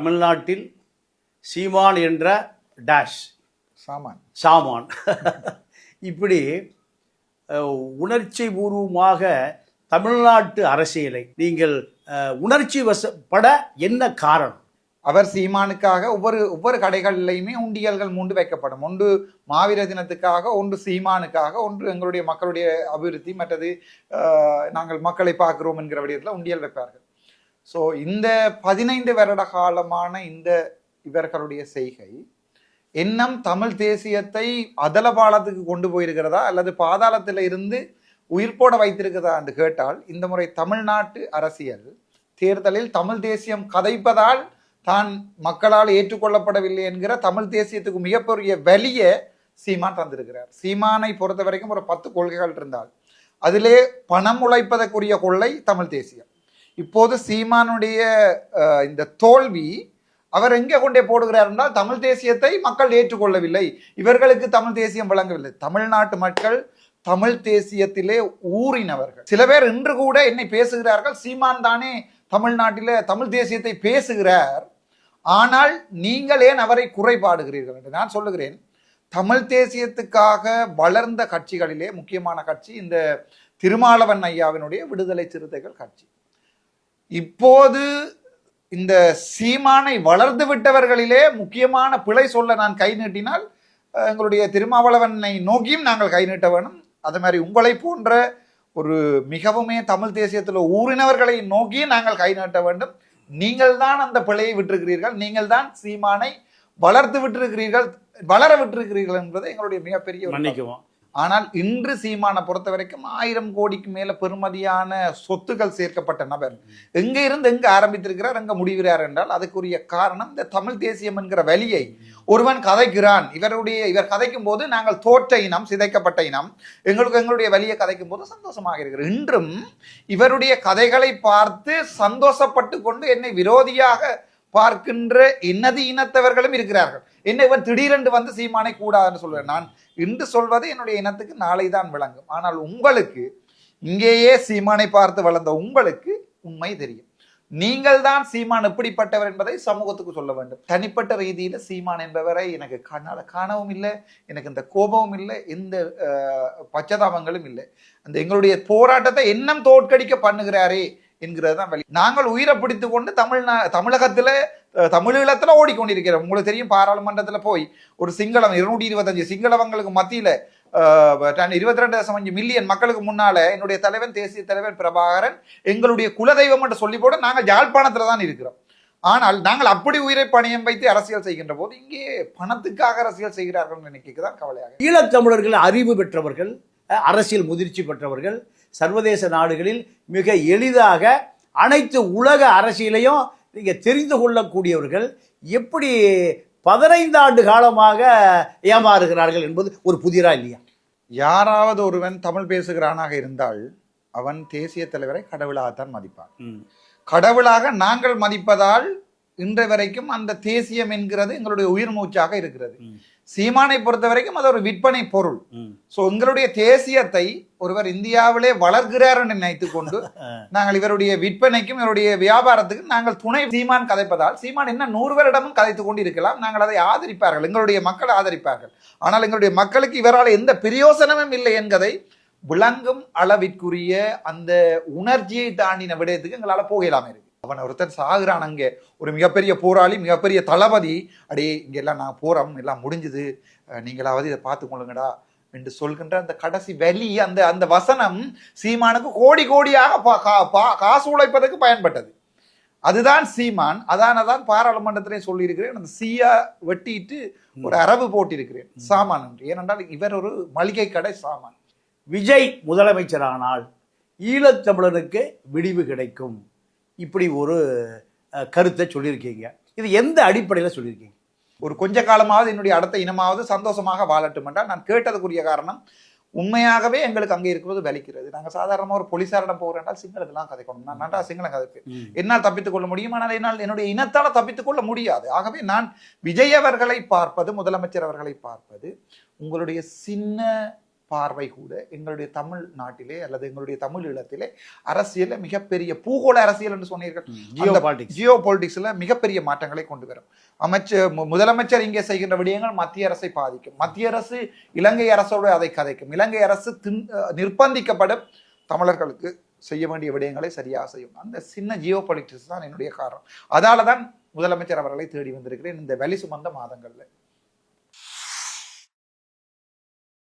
தமிழ்நாட்டில் சீமான் என்ற டேஷ் சாமான் இப்படி உணர்ச்சி பூர்வமாக தமிழ்நாட்டு அரசியலை நீங்கள் உணர்ச்சி வசப்பட என்ன காரணம்? அவர் சீமானுக்காக ஒவ்வொரு கடைகளிலையுமே உண்டியல்கள் 3 வைக்கப்படும். ஒன்று மாவீர தினத்துக்காக, ஒன்று சீமானுக்காக, ஒன்று எங்களுடைய மக்களுடைய அபிவிருத்தி, மற்றது நாங்கள் மக்களை பார்க்கிறோம் என்கிற விடயத்தில் உண்டியல் வைப்பார்கள். ஸோ இந்த 15 வருட காலமான இவர்களுடைய செய்கை எண்ணம் தமிழ் தேசியத்தை அதல பாலத்துக்கு கொண்டு போயிருக்கிறதா அல்லது பாதாளத்தில் இருந்து உயிர்ப்போட வைத்திருக்கிறதா என்று கேட்டால், இந்த முறை தமிழ்நாட்டு அரசியல் தேர்தலில் தமிழ் தேசியம் கதைப்பதால் தான் மக்களால் ஏற்றுக்கொள்ளப்படவில்லை என்கிற தமிழ் தேசியத்துக்கு மிகப்பெரிய வலியை சீமான் தந்திருக்கிறார். சீமானை பொறுத்த வரைக்கும் ஒரு 10 கொள்கைகள் இருந்தால் அதிலே பணம் உழைப்பதற்குரிய கொள்ளை தமிழ் தேசியம். இப்போது சீமானுடைய இந்த தோல்வி அவர் எங்கே கொண்டே போடுகிறார் என்றால், தமிழ் தேசியத்தை மக்கள் ஏற்றுக்கொள்ளவில்லை, இவர்களுக்கு தமிழ் தேசியம் வழங்கவில்லை. தமிழ்நாட்டு மக்கள் தமிழ் தேசியத்திலே ஊறினவர்கள். சில பேர் இன்று கூட என்னை பேசுகிறார்கள், சீமான் தானே தமிழ்நாட்டிலே தமிழ் தேசியத்தை பேசுகிறார், ஆனால் நீங்கள் ஏன் அவரை குறைபாடுகிறீர்கள் என்று நான் சொல்லுகிறேன். தமிழ் தேசியத்துக்காக வளர்ந்த கட்சிகளிலே முக்கியமான கட்சி இந்த திருமாவளவன் ஐயாவினுடைய விடுதலை சிறுத்தைகள் கட்சி. இப்போது இந்த சீமானை வளர்ந்து விட்டவர்களிலே முக்கியமான பிழை சொல்ல நான் கை நீட்டினால், எங்களுடைய திருமாவளவனை நோக்கியும் நாங்கள் கை நீட்ட வேணும். அது மாதிரி உங்களை போன்ற ஒரு மிகவுமே தமிழ் தேசியத்தில் ஊறினவர்களை நோக்கி நாங்கள் கை நீட்ட வேண்டும். நீங்கள் தான் அந்த பிழையை விட்டிருக்கிறீர்கள், நீங்கள் தான் சீமானை வளர்த்து விட்டிருக்கிறீர்கள், வளர விட்டிருக்கிறீர்கள் என்பது எங்களுடைய மிகப்பெரிய மன்னிக்குவோம். ஆனால் இன்று சீமானை பொறுத்த வரைக்கும் 1000 கோடிக்கு மேல பெருமதியான சொத்துக்கள் சேர்க்கப்பட்ட நபர் எங்க இருந்து எங்க ஆரம்பித்திருக்கிறார், எங்க முடிகிறார் என்றால் அதுக்குரிய காரணம் இந்த தமிழ் தேசியம் என்கிற வலியை ஒருவன் கதைக்கிறான். இவர் கதைக்கும் போது நாங்கள் தோற்ற இனம், சிதைக்கப்பட்ட இனம், எங்களுடைய வலியை கதைக்கும் போது சந்தோஷமாக இருக்கிறது. இன்றும் இவருடைய கதைகளை பார்த்து சந்தோஷப்பட்டு கொண்டு என்னை விரோதியாக பார்க்கின்ற என்னது இனத்தவர்களும் இருக்கிறார்கள். என்ன இவன் திடீரென்று வந்து சீமானை கூடாதுன்னு சொல்வேன். நான் இன்று சொல்வது என்னுடைய இனத்துக்கு நாளை தான் விளங்கும். ஆனால் உங்களுக்கு, இங்கேயே சீமானை பார்த்து வளர்ந்த உங்களுக்கு உண்மை தெரியும். நீங்கள் தான் சீமான் எப்படிப்பட்டவர் என்பதை சமூகத்துக்கு சொல்ல வேண்டும். தனிப்பட்ட ரீதியில சீமான் என்பவரை எனக்கு காணவும் இல்லை, எனக்கு இந்த கோபமும் இல்லை, எந்த பச்சதாபங்களும் இல்லை. அந்த எங்களுடைய போராட்டத்தை எண்ணம் தோற்கடிக்க பண்ணுகிறாரே என்கிறது தான் வழி. நாங்கள் உயிரை பிடித்து கொண்டு தமிழகத்துல தமிழீழத்துல ஓடிக்கொண்டிருக்கிறோம். உங்களுக்கு தெரியும், பாராளுமன்றத்துல போய் ஒரு சிங்களம் 225 சிங்களவங்களுக்கு மத்தியில 22.5 மில்லியன் மக்களுக்கு முன்னால என்னுடைய தலைவன், தேசிய தலைவர் பிரபாகரன் எங்களுடைய குலதெய்வம் என்று சொல்லி போட நாங்கள் யாழ்ப்பாணத்துல தான் இருக்கிறோம். ஆனால் நாங்கள் அப்படி உயிரை பணியம் வைத்து அரசியல் செய்கின்ற போது இங்கே பணத்துக்காக அரசியல் செய்கிறார்கள் நினைக்கதான் கவலையாக. ஈழத்தமிழர்கள் அறிவு பெற்றவர்கள், அரசியல் முதிர்ச்சி பெற்றவர்கள், சர்வதேச நாடுகளில் மிக எளிதாக அனைத்து உலக அரசியலையும் நீங்க தெரிந்து கொள்ளக்கூடியவர்கள் எப்படி 15 ஆண்டு காலமாக ஏமாறுகிறார்கள் என்பது ஒரு புதிரா இல்லையா? யாராவது ஒருவன் தமிழ் பேசுகிறானாக இருந்தால் அவன் தேசிய தலைவரை கடவுளாகத்தான் மதிப்பான். கடவுளாக நாங்கள் மதிப்பதால் இன்றை வரைக்கும் அந்த தேசியம் என்கிறது எங்களுடைய உயிர் மூச்சாக இருக்கிறது. சீமானை பொறுத்த வரைக்கும் அது ஒரு விற்பனை பொருள். சோ எங்களுடைய தேசியத்தை ஒருவர் இந்தியாவிலே வளர்கிறார் என்று நினைத்துக் கொண்டு நாங்கள் இவருடைய விற்பனைக்கும் இவருடைய வியாபாரத்துக்கும் நாங்கள் துணை சீமான் கதைப்பதால், சீமான் என்ன 100 வருடமும் கதைத்துக் கொண்டு இருக்கலாம், நாங்கள் அதை ஆதரிப்பார்கள், எங்களுடைய மக்கள் ஆதரிப்பார்கள். ஆனால் எங்களுடைய மக்களுக்கு இவரால் எந்த பிரயோசனமும் இல்லை என்பதை விளங்கும் அளவிற்குரிய அந்த உணர்ச்சியை தாண்டின விடயத்துக்கு எங்களால் போகலாமே இருக்கு. அவன் ஒருத்தன் சாகுறான், அங்கே ஒரு மிகப்பெரிய போராளி, மிகப்பெரிய தளபதி, அடே இங்கெல்லாம் நான் போறோம், எல்லாம் முடிஞ்சுது, நீங்களாவது இதை பார்த்துக்கொள்ளுங்கடா என்று சொல்கின்ற அந்த கடைசி வலி, அந்த வசனம் சீமானுக்கு கோடி கோடியாக காசு உழைப்பதற்கு பயன்பட்டது. அதுதான் சீமான். அதான் பாராளுமன்றத்திலே சொல்லியிருக்கிறேன், அந்த சீயா வெட்டிட்டு ஒரு அரவு போட்டிருக்கிறேன் சாமான் என்று. ஏனென்றால் இவர் ஒரு மளிகை கடை சாமான். விஜய் முதலமைச்சரானால் ஈழத்தமிழனுக்கு விடிவு கிடைக்கும், இப்படி ஒரு கருத்தை சொல்லியிருக்கீங்க. இது எந்த அடிப்படையில் சொல்லியிருக்கீங்க? ஒரு கொஞ்ச காலமாவது என்னுடைய அடுத்த இனமாவது சந்தோஷமாக வாழட்டும் என்றால் நான் கேட்டதுக்குரிய காரணம், உண்மையாகவே எங்களுக்கு அங்கே இருக்கிறது வலிக்கிறது. நாங்கள் சாதாரணமாக ஒரு போலீசாரிடம் போகிறோம் என்றால் சிங்களத்தெல்லாம் கதைக்கணும், நான் நன்றா சிங்களம் கதைப்பேன், என்னால் தப்பித்துக் கொள்ள முடியும், ஆனால் என்னால் என்னுடைய இனத்தால் தப்பித்துக் கொள்ள முடியாது. ஆகவே நான் விஜய் அவர்களை பார்ப்பது, முதலமைச்சர் அவர்களை பார்ப்பது உங்களுடைய சின்ன பார்வை கூட எங்களுடைய தமிழ் நாட்டிலே அல்லது எங்களுடைய தமிழ் ஈழத்திலே அரசியல மிகப்பெரிய பூகோள அரசியல் என்று சொன்னீர்கள், ஜியோ பாலிடிக்ஸ்ல மிகப்பெரிய மாற்றங்களை கொண்டு வரும். முதலமைச்சர் இங்கே செய்கின்ற விடயங்கள் மத்திய அரசை பாதிக்கும். மத்திய அரசு இலங்கை அரசோடு அதை கதைக்கும். இலங்கை அரசு நிர்பந்திக்கப்படும் தமிழர்களுக்கு செய்ய வேண்டிய விடயங்களை சரியாக செய்யும். அந்த சின்ன ஜியோ பாலிடிக்ஸ் தான் என்னுடைய காரணம். அதால தான் முதலமைச்சர் அவர்களை தேடி வந்திருக்கிறேன் இந்த வலி சுமந்த மாதங்கள்ல.